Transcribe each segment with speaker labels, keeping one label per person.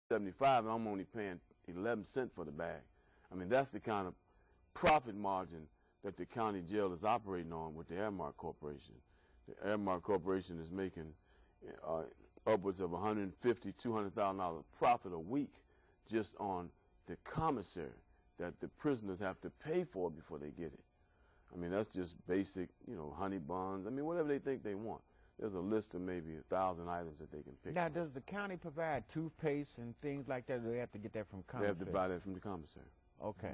Speaker 1: $1.75 and I'm only paying 11 cents for the bag. I mean, that's the kind of profit margin that the county jail is operating on with the Aramark Corporation. The Aramark Corporation is making upwards of $150,000, $200,000 profit a week just on the commissary that the prisoners have to pay for before they get it. I mean, that's just basic, you know, honey buns. I mean, whatever they think they want. There's a list of maybe 1,000 items that they can pick.
Speaker 2: Now, does the county provide toothpaste and things like that, or do they have to get that from commissary?
Speaker 1: They have to buy that from the commissary.
Speaker 2: Okay.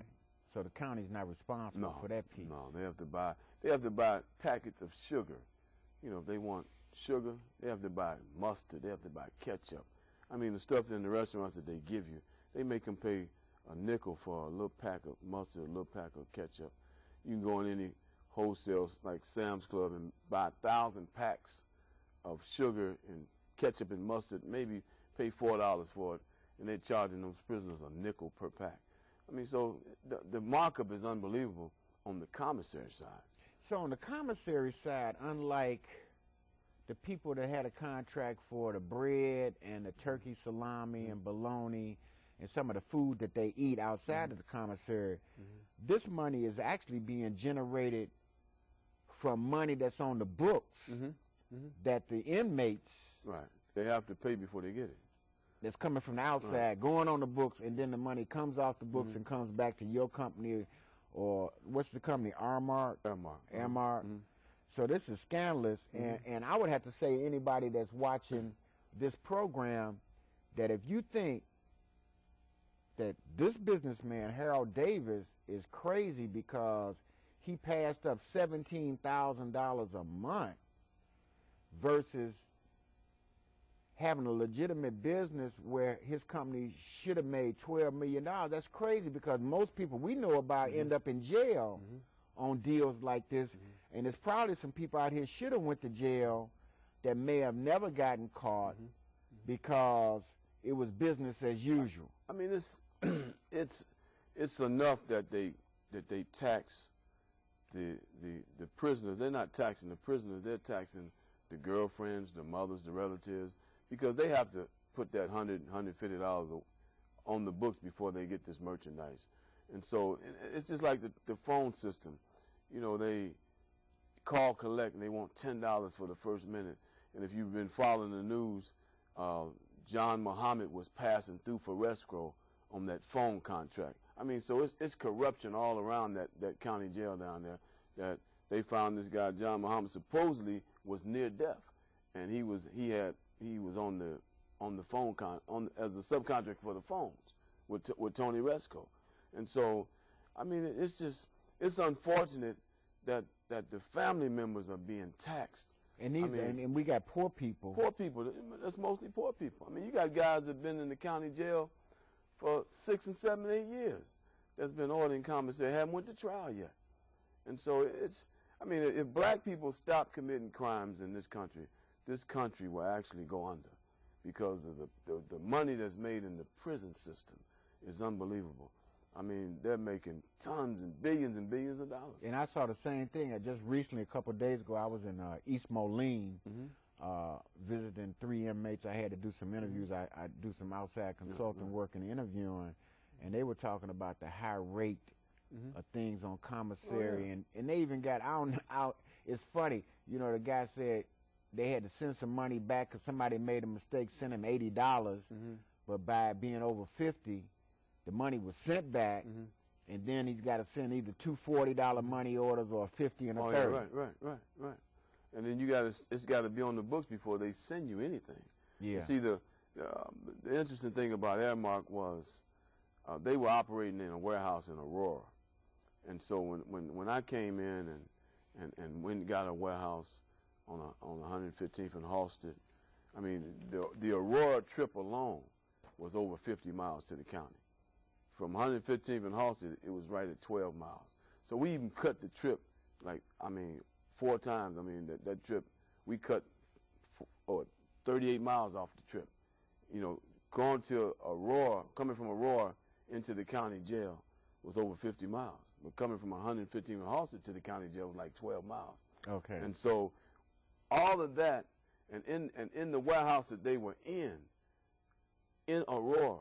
Speaker 2: So the county's not responsible for that piece.
Speaker 1: No, they have to buy packets of sugar. You know, if they want sugar, they have to buy mustard, they have to buy ketchup. I mean, the stuff in the restaurants that they give you, they make them pay a nickel for a little pack of mustard, a little pack of ketchup. You can go in any wholesale like Sam's Club and buy 1,000 packs of sugar and ketchup and mustard, maybe pay $4 for it, and they're charging those prisoners a nickel per pack. I mean, so the markup is unbelievable on the commissary side.
Speaker 2: So on the commissary side, unlike the people that had a contract for the bread and the turkey salami and bologna and some of the food that they eat outside of the commissary, this money is actually being generated from money that's on the books that the inmates
Speaker 1: they have to pay before they get it.
Speaker 2: That's coming from the outside, going on the books, and then the money comes off the books and comes back to your company, or what's the company, Aramark? Aramark. So this is scandalous, and I would have to say anybody that's watching this program that if you think that this businessman, Harold Davis, is crazy because he passed up $17,000 a month versus having a legitimate business where his company should have made $12 million. That's crazy because most people we know about end up in jail on deals like this, and there's probably some people out here should have went to jail that may have never gotten caught because it was business as usual.
Speaker 1: I mean, it's enough that they tax the prisoners. They're not taxing the prisoners. They're taxing the girlfriends, the mothers, the relatives, because they have to put that $100, $150 on the books before they get this merchandise. And so it's just like the phone system. You know, they call, collect, and they want $10 for the first minute. And if you've been following the news, John Muhammad was passing through for escrow on that phone contract. I mean, so it's corruption all around that county jail down there. That they found this guy, John Muhammad, supposedly was near death, and he was on the phone as a subcontractor for the phones with Tony Resco. And so, I mean, it's unfortunate that the family members are being taxed.
Speaker 2: And and we got poor people.
Speaker 1: Poor people. That's mostly poor people. I mean, you got guys that have been in the county jail for 6 and 7 and 8 years. That's been ordered in commissary, haven't went to trial yet. And so I mean, if black people stop committing crimes in this country will actually go under, because of the money that's made in the prison system is unbelievable. I mean, they're making tons and billions of dollars.
Speaker 2: And I saw the same thing. Just recently, a couple of days ago, I was in East Moline visiting 3 inmates. I had to do some interviews. I do some outside consulting work and interviewing, and they were talking about the high rate of things on commissary. And they even got out. It's funny, you know, the guy said they had to send some money back because somebody made a mistake, sent him $80, but by being over 50, the money was sent back, and then he's got to send either 2 $40 money orders or a 50 and a 30.
Speaker 1: Yeah, right. And then it's got to be on the books before they send you anything.
Speaker 2: Yeah.
Speaker 1: You see, the interesting thing about Aramark was they were operating in a warehouse in Aurora, and so when I came in and went and got a warehouse on 115th and Halsted, I mean, the Aurora trip alone was over 50 miles to the county. From 115th and Halsted, it was right at 12 miles. So we even cut the trip, 4 times. I mean, that trip, we cut 38 miles off the trip. You know, going to Aurora, coming from Aurora into the county jail was over 50 miles. But coming from 115th and Halsted to the county jail was like 12 miles.
Speaker 2: Okay.
Speaker 1: And so all of that, and in the warehouse that they were in, in Aurora,